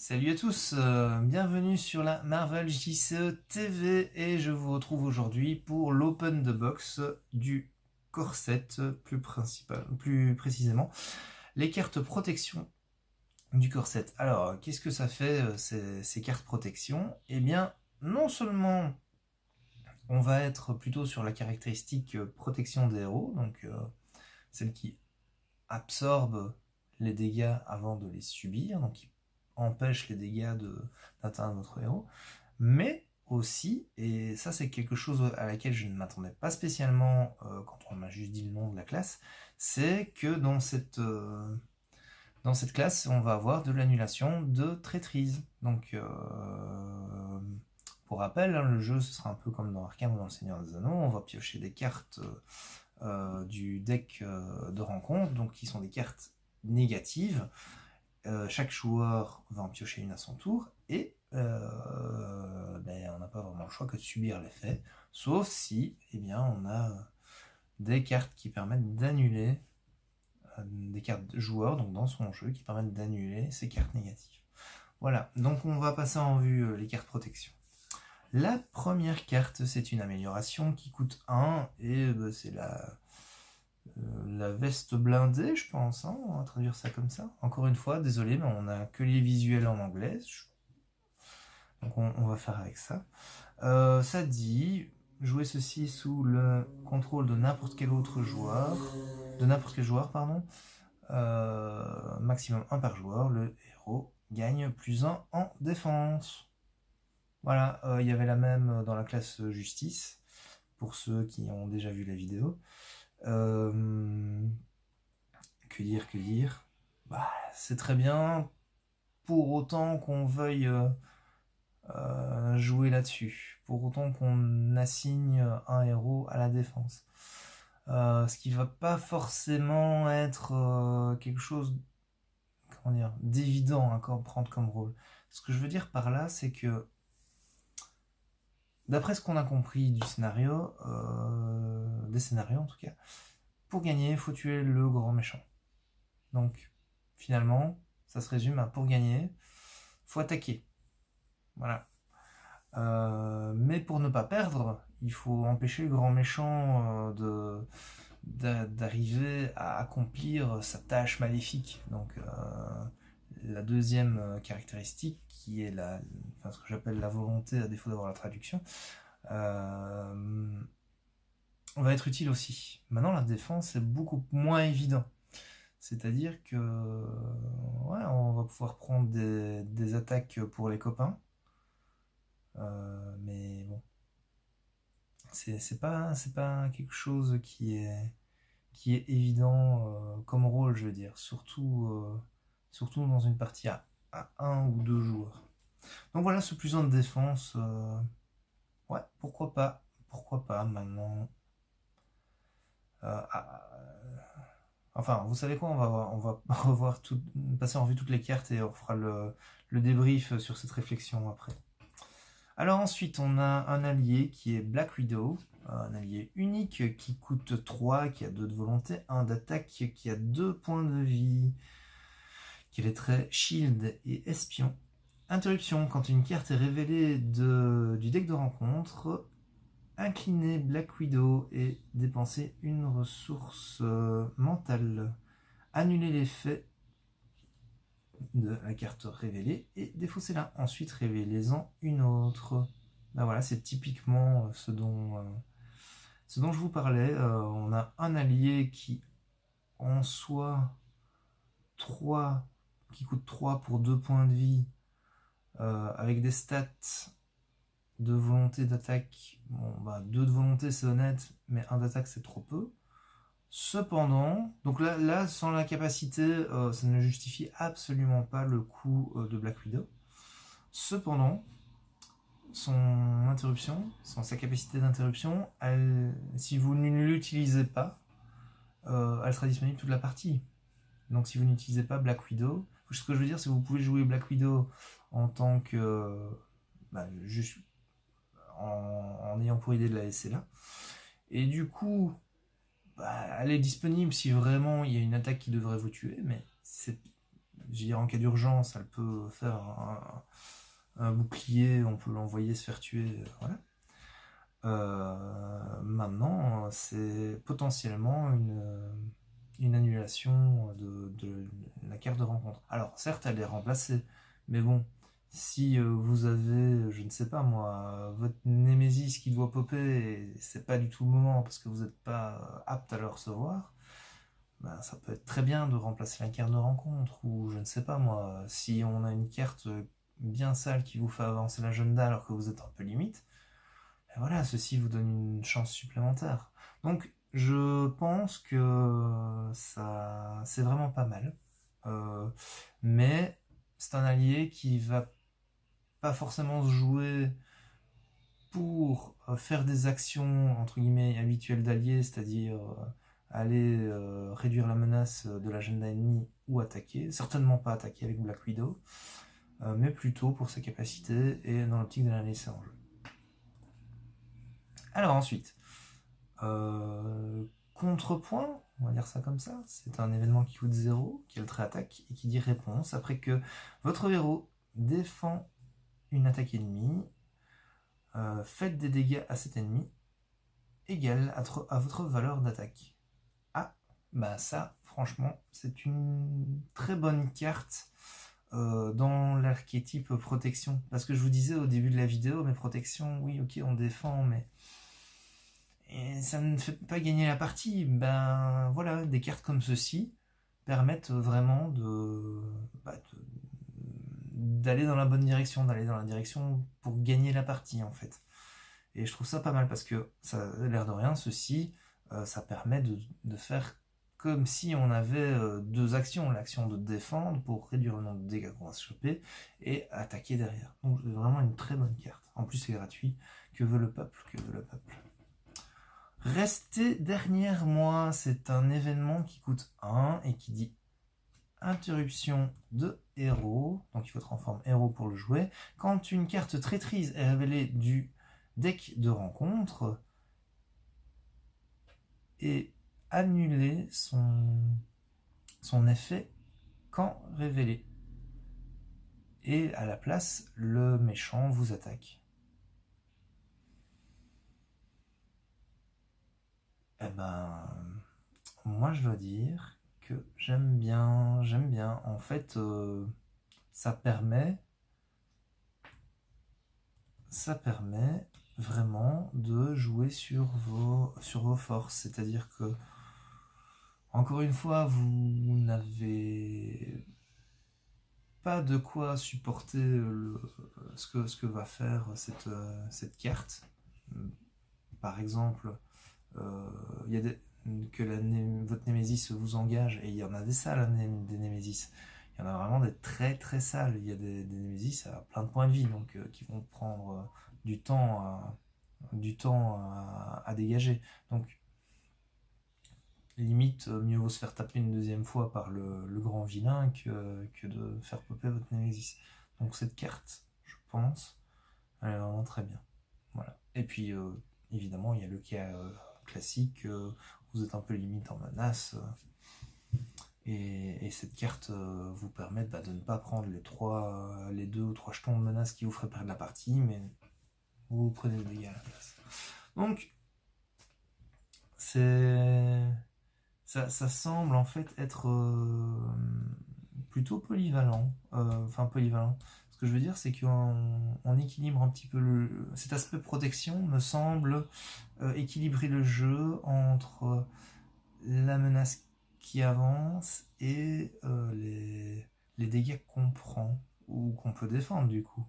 Salut à tous, bienvenue sur la Marvel JCE TV et je vous retrouve aujourd'hui pour l'Open the Box du corset, plus précisément les cartes protection du corset. Alors, qu'est-ce que ça fait ces cartes protection? Eh bien, non seulement on va être plutôt sur la caractéristique protection des héros, donc celle qui absorbe les dégâts avant de les subir, donc qui empêche les dégâts d'atteindre notre héros, mais aussi, et ça c'est quelque chose à laquelle je ne m'attendais pas spécialement quand on m'a juste dit le nom de la classe, c'est que dans cette classe, on va avoir de l'annulation de traîtrise. Donc, pour rappel, hein, le jeu ce sera un peu comme dans Arkham ou dans le Seigneur des Anneaux, on va piocher des cartes du deck de rencontre, donc qui sont des cartes négatives. Chaque joueur va en piocher une à son tour, et on n'a pas vraiment le choix que de subir l'effet, sauf si on a des cartes qui permettent d'annuler, des cartes de joueurs, donc dans son jeu, qui permettent d'annuler ces cartes négatives. Voilà, donc on va passer en vue les cartes protection. La première carte, c'est une amélioration qui coûte 1, et c'est la veste blindée, je pense, hein, on va traduire ça comme ça. Encore une fois, désolé, mais on n'a que les visuels en anglais, donc on va faire avec ça. Ça dit, jouer ceci sous le contrôle de n'importe quel joueur, maximum 1 par joueur, le héros gagne plus 1 en défense. Voilà, il y avait la même dans la classe justice, pour ceux qui ont déjà vu la vidéo. Que dire c'est très bien, pour autant qu'on veuille jouer là-dessus, pour autant qu'on assigne un héros à la défense. Ce qui va pas forcément être quelque chose d'évident à prendre comme rôle. Ce que je veux dire par là, c'est que d'après ce qu'on a compris du scénario, des scénarios en tout cas, pour gagner, il faut tuer le grand méchant. Donc, finalement, ça se résume à pour gagner, faut attaquer. Voilà. Mais pour ne pas perdre, il faut empêcher le grand méchant d'arriver à accomplir sa tâche maléfique. Donc, la deuxième caractéristique, qui est ce que j'appelle la volonté, à défaut d'avoir la traduction, va être utile aussi. Maintenant, la défense est beaucoup moins évident. C'est-à-dire que on va pouvoir prendre des attaques pour les copains, mais bon, c'est pas quelque chose qui est évident comme rôle, je veux dire, surtout dans une partie à 1 ou 2 joueurs. Donc voilà, ce plus 1 de défense, pourquoi pas maintenant. Enfin, vous savez quoi, on va passer en revue toutes les cartes et on fera le débrief sur cette réflexion après. Alors ensuite, on a un allié qui est Black Widow, un allié unique qui coûte 3, qui a 2 de volonté, 1 d'attaque, qui a 2 points de vie, qui a les traits Shield et Espion. Interruption, quand une carte est révélée du deck de rencontre, incliner Black Widow et dépenser une ressource mentale. Annuler l'effet de la carte révélée et défaussez-la. Ensuite, révélez-en une autre. Ben voilà, c'est typiquement ce dont je vous parlais. On a un allié qui, en soi, qui coûte 3 pour 2 points de vie, avec des stats de volonté d'attaque. Bon, 2 de volonté c'est honnête, mais 1 d'attaque c'est trop peu. Cependant, donc là sans la capacité, ça ne justifie absolument pas le coût de Black Widow. Cependant, sa capacité d'interruption, si vous ne l'utilisez pas, elle sera disponible toute la partie. Donc si vous n'utilisez pas Black Widow, ce que je veux dire, c'est que vous pouvez jouer Black Widow en tant que juste en ayant pour idée de la laisser là. Et du coup, elle est disponible si vraiment il y a une attaque qui devrait vous tuer, mais je veux dire, en cas d'urgence, elle peut faire un bouclier, on peut l'envoyer se faire tuer, voilà. Maintenant, c'est potentiellement une annulation de la carte de rencontre. Alors, certes, elle est remplacée, mais bon, si vous avez, je ne sais pas moi, votre Némésis qui doit popper, et c'est pas du tout le moment parce que vous n'êtes pas apte à le recevoir, ben, ça peut être très bien de remplacer la carte de rencontre, ou je ne sais pas moi, si on a une carte bien sale qui vous fait avancer l'agenda alors que vous êtes un peu limite, et voilà, ceci vous donne une chance supplémentaire. Donc, je pense que ça, c'est vraiment pas mal. Euh, mais c'est un allié qui va pas forcément se jouer pour faire des actions entre guillemets habituelles d'alliés, c'est-à-dire aller réduire la menace de l'agenda ennemi ou attaquer. Certainement pas attaquer avec Black Widow, mais plutôt pour ses capacités et dans l'optique de la laisser en jeu. Alors ensuite, contrepoint, on va dire ça comme ça, c'est un événement qui coûte 0, qui est le trait attaque, et qui dit réponse après que votre héros défend une attaque ennemie, faites des dégâts à cet ennemi égal à votre valeur d'attaque. Ah, bah ça, franchement, c'est une très bonne carte dans l'archétype protection. Parce que je vous disais au début de la vidéo, mais protection, oui, ok, on défend, mais et ça ne fait pas gagner la partie. Ben voilà, des cartes comme ceci permettent vraiment d'aller dans la bonne direction, d'aller dans la direction pour gagner la partie en fait. Et je trouve ça pas mal parce que ça, l'air de rien, ceci, ça permet de faire comme si on avait deux actions, l'action de défendre pour réduire le nombre de dégâts qu'on va se choper et attaquer derrière. Donc c'est vraiment une très bonne carte. En plus c'est gratuit. Que veut le peuple? Que veut le peuple? Rester derrière moi, c'est un événement qui coûte 1 et qui dit interruption de héros. Donc il faut être en forme héros pour le jouer. Quand une carte traîtrise est révélée du deck de rencontre et annuler son effet quand révélé. Et à la place, le méchant vous attaque. Eh ben, moi je dois dire que j'aime bien. En fait, ça permet vraiment de jouer sur vos forces. C'est-à-dire que, encore une fois, vous n'avez pas de quoi supporter ce que va faire cette carte. Par exemple, il y a que votre Némésis vous engage, et il y en a des sales, des Némésis. Il y en a vraiment des très très sales. Il y a des Némésis à plein de points de vie, donc qui vont prendre du temps à dégager. Donc, limite, mieux vaut se faire taper une deuxième fois par le grand vilain que de faire popper votre Némésis. Donc cette carte, je pense, elle est vraiment très bien. Voilà. Et puis, évidemment, il y a le cas classique, vous êtes un peu limite en menace, et cette carte vous permet de ne pas prendre les 2 ou 3 jetons de menace qui vous feraient perdre la partie, mais vous prenez le dégât à la place. Donc, ça semble en fait être plutôt polyvalent. Enfin, polyvalent. Ce que je veux dire, c'est qu'on équilibre un petit peu cet aspect protection, me semble équilibrer le jeu entre la menace qui avance et les dégâts qu'on prend ou qu'on peut défendre du coup.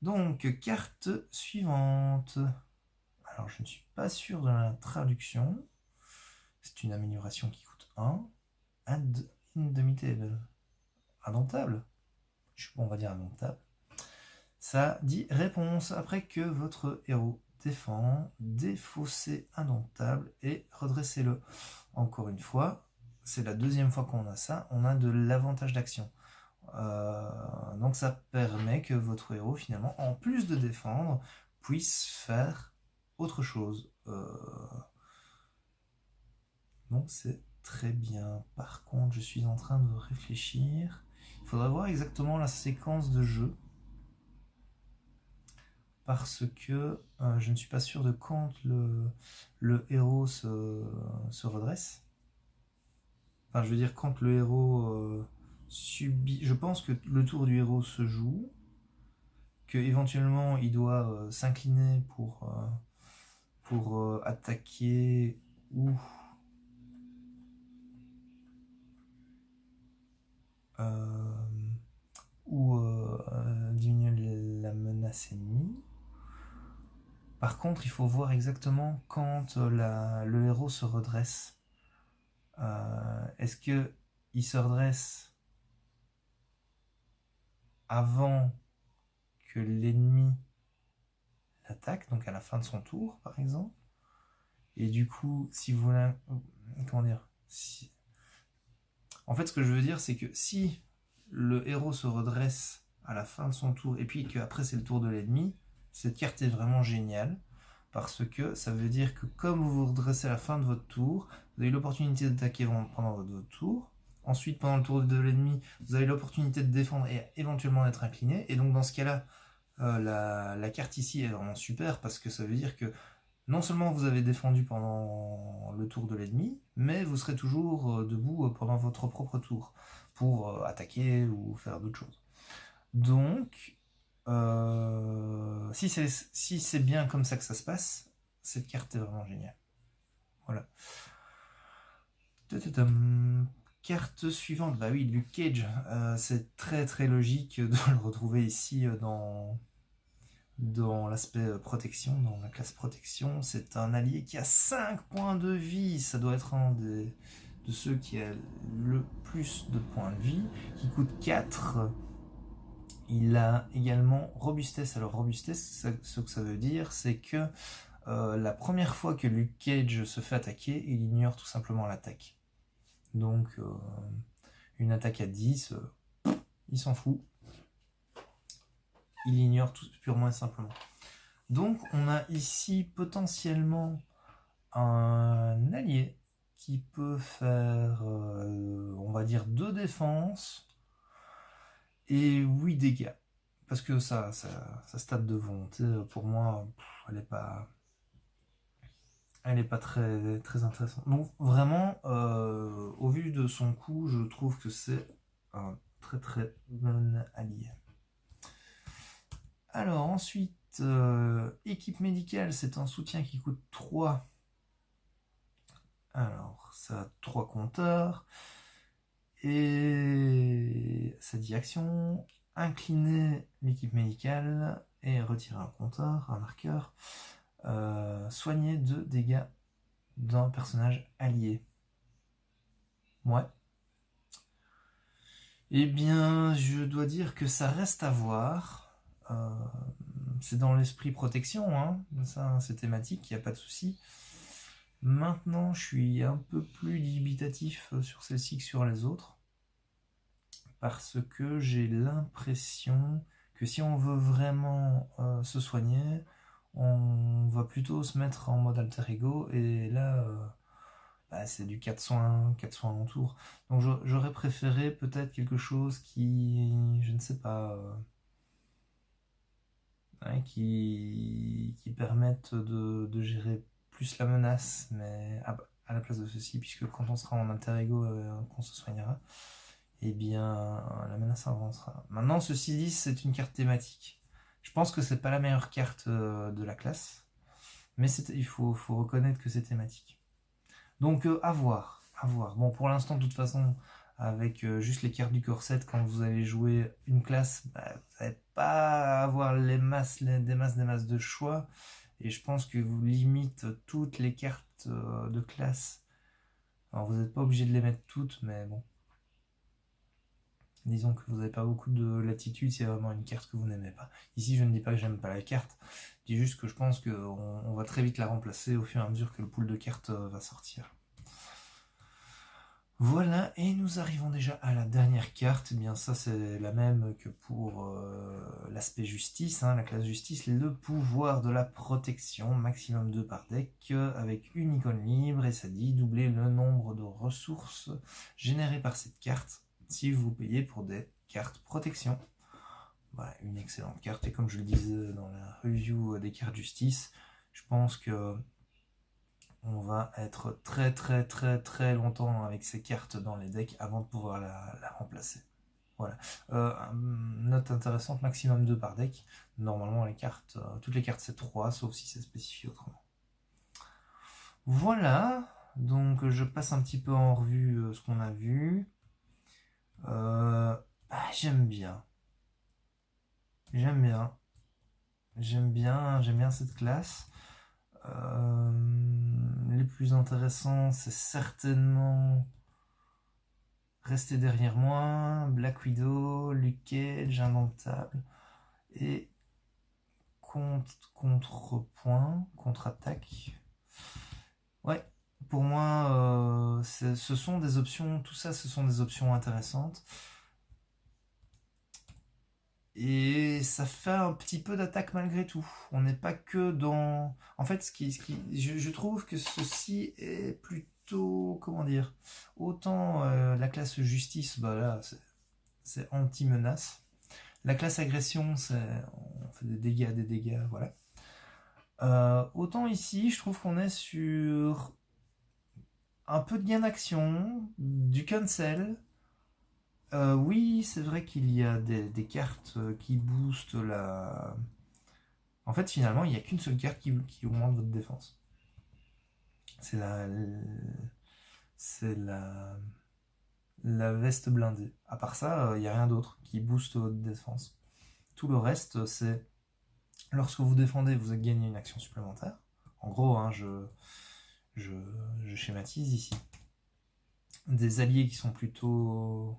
Donc, carte suivante. Alors, je ne suis pas sûr de la traduction. C'est une amélioration qui coûte 1. Add Indomitable. Indomptable. On va dire indomptable. Ça dit réponse après que votre héros défend, défaussez indomptable et redressez-le. Encore une fois, c'est la deuxième fois qu'on a ça, on a de l'avantage d'action. Donc ça permet que votre héros, finalement, en plus de défendre, puisse faire autre chose. Donc c'est très bien. Par contre, je suis en train de réfléchir. Il faudrait voir exactement la séquence de jeu. Parce que je ne suis pas sûr de quand le héros se redresse. Enfin, je veux dire, quand le héros subit... Je pense que le tour du héros se joue, que éventuellement il doit s'incliner pour attaquer ou... diminuer la menace ennemie. Par contre, il faut voir exactement quand le héros se redresse. Est-ce qu'il se redresse avant que l'ennemi l'attaque, donc à la fin de son tour, par exemple? Et du coup, si vous voulez... Comment dire En fait, ce que je veux dire, c'est que si le héros se redresse à la fin de son tour, et puis qu'après c'est le tour de l'ennemi, cette carte est vraiment géniale, parce que ça veut dire que comme vous vous redressez à la fin de votre tour, vous avez l'opportunité d'attaquer pendant votre tour. Ensuite, pendant le tour de l'ennemi, vous avez l'opportunité de défendre et éventuellement d'être incliné. Et donc dans ce cas-là, la carte ici est vraiment super, parce que ça veut dire que non seulement vous avez défendu pendant le tour de l'ennemi, mais vous serez toujours debout pendant votre propre tour, pour attaquer ou faire d'autres choses. Donc, si c'est bien comme ça que ça se passe, cette carte est vraiment géniale. Voilà. Carte suivante, bah oui, Luke Cage. C'est très très logique de le retrouver ici dans l'aspect protection, dans la classe protection. C'est un allié qui a 5 points de vie. Ça doit être un de ceux qui a le plus de points de vie, qui coûte 4. Il a également robustesse. Alors robustesse, ce que ça veut dire, c'est que la première fois que Luke Cage se fait attaquer, il ignore tout simplement l'attaque. Donc une attaque à 10, il s'en fout. Il ignore tout purement et simplement. Donc on a ici potentiellement un allié qui peut faire, on va dire, 2 défenses et 8 dégâts. Parce que sa stat de volonté, pour moi, elle n'est pas très, très intéressante. Donc vraiment, au vu de son coup, je trouve que c'est un très très bon allié. Alors ensuite, équipe médicale, c'est un soutien qui coûte 3. Alors, ça a 3 compteurs. Et ça dit action, incliner l'équipe médicale et retirer un compteur, un marqueur. Soigner 2 dégâts d'un personnage allié. Ouais. Eh bien, je dois dire que ça reste à voir. C'est dans l'esprit protection, hein. Ça, c'est thématique, il n'y a pas de souci. Maintenant, je suis un peu plus dubitatif sur celle-ci que sur les autres. Parce que j'ai l'impression que si on veut vraiment se soigner, on va plutôt se mettre en mode alter ego. Et là, c'est du 4 soins en tour. Donc j'aurais préféré peut-être quelque chose qui, je ne sais pas, qui permette de gérer plus la menace, mais à la place de ceci, puisque quand on sera en alter ego, qu'on se soignera, eh bien la menace avancera. Maintenant, ceci dit, c'est une carte thématique. Je pense que c'est pas la meilleure carte de la classe, mais il faut reconnaître que c'est thématique. Donc à voir. Bon, pour l'instant, de toute façon, avec juste les cartes du corset, quand vous allez jouer une classe, vous n'allez pas avoir des masses de choix. Et je pense que vous limite toutes les cartes de classe. Alors vous n'êtes pas obligé de les mettre toutes, mais bon. Disons que vous n'avez pas beaucoup de latitude, c'est vraiment une carte que vous n'aimez pas. Ici, je ne dis pas que j'aime pas la carte, je dis juste que je pense qu'on va très vite la remplacer au fur et à mesure que le pool de cartes va sortir. Voilà, et nous arrivons déjà à la dernière carte. Eh bien, ça, c'est la même que pour l'aspect justice, hein, la classe justice, le pouvoir de la protection, maximum 2 par deck, avec une icône libre, et ça dit doubler le nombre de ressources générées par cette carte si vous payez pour des cartes protection. Voilà, une excellente carte, et comme je le disais dans la review des cartes justice, je pense que on va être très longtemps avec ces cartes dans les decks avant de pouvoir la remplacer. Voilà. Note intéressante, maximum 2 par deck. Normalement, toutes les cartes c'est 3, sauf si c'est spécifié autrement. Voilà. Donc je passe un petit peu en revue ce qu'on a vu. J'aime bien. J'aime bien cette classe. Les plus intéressants, c'est certainement Rester derrière moi, Black Widow, Luke Cage, Indomptable, et contrepoint, contre-attaque. Ouais, pour moi, ce sont des options, tout ça, ce sont des options intéressantes. Et ça fait un petit peu d'attaque malgré tout. On n'est pas que dans... En fait, je trouve que ceci est plutôt... Comment dire? Autant la classe justice, bah là, c'est anti-menace. La classe agression, on fait des dégâts, voilà. Autant ici, je trouve qu'on est sur un peu de gain d'action, du cancel. Oui, c'est vrai qu'il y a des cartes qui boostent la... En fait, finalement, il n'y a qu'une seule carte qui augmente votre défense. C'est la veste blindée. À part ça, il n'y a rien d'autre qui booste votre défense. Tout le reste, c'est lorsque vous défendez, vous gagnez une action supplémentaire. En gros, hein, je schématise ici. Des alliés qui sont plutôt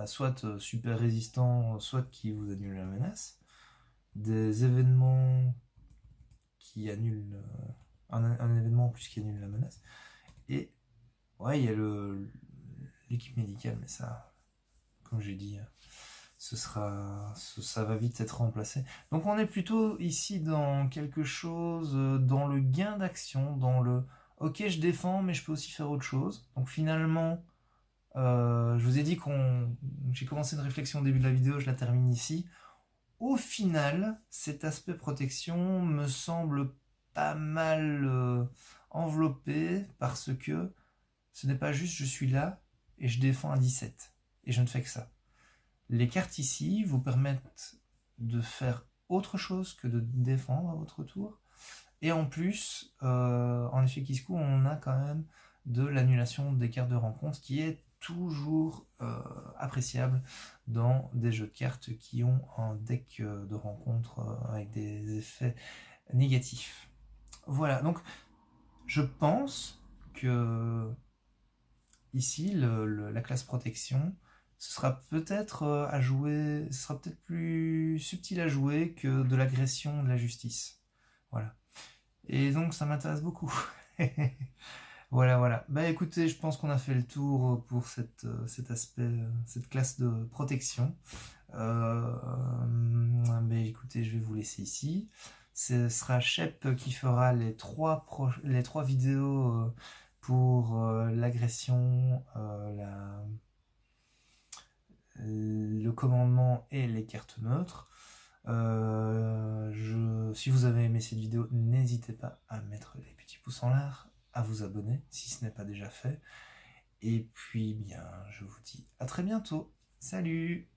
soit super résistants, soit qui vous annulent la menace. Des événements qui annulent... un événement en plus qui annule la menace. Et ouais, il y a l'équipe médicale, mais ça, comme j'ai dit, ça va vite être remplacé. Donc on est plutôt ici dans quelque chose, dans le gain d'action, dans le ok, je défends, mais je peux aussi faire autre chose. Donc finalement, je vous ai dit j'ai commencé une réflexion au début de la vidéo, je la termine ici. Au final, cet aspect protection me semble pas mal enveloppé parce que ce n'est pas juste je suis là et je défends à 17 et je ne fais que ça. Les cartes ici vous permettent de faire autre chose que de défendre à votre tour. Et en plus, en effet Kiskou, on a quand même de l'annulation des cartes de rencontre qui est toujours appréciable dans des jeux de cartes qui ont un deck de rencontre avec des effets négatifs. Voilà, donc je pense que ici, la classe protection, ce sera peut-être à jouer, ce sera peut-être plus subtil à jouer que de l'agression de la justice. Voilà. Et donc ça m'intéresse beaucoup. Voilà. Bah écoutez, je pense qu'on a fait le tour pour cet aspect, cette classe de protection. Bah écoutez, je vais vous laisser ici. Ce sera Shep qui fera les trois vidéos pour l'agression, le commandement et les cartes neutres. Si vous avez aimé cette vidéo, n'hésitez pas à mettre les petits pouces en l'air, à vous abonner si ce n'est pas déjà fait. Et puis bien, je vous dis à très bientôt. Salut!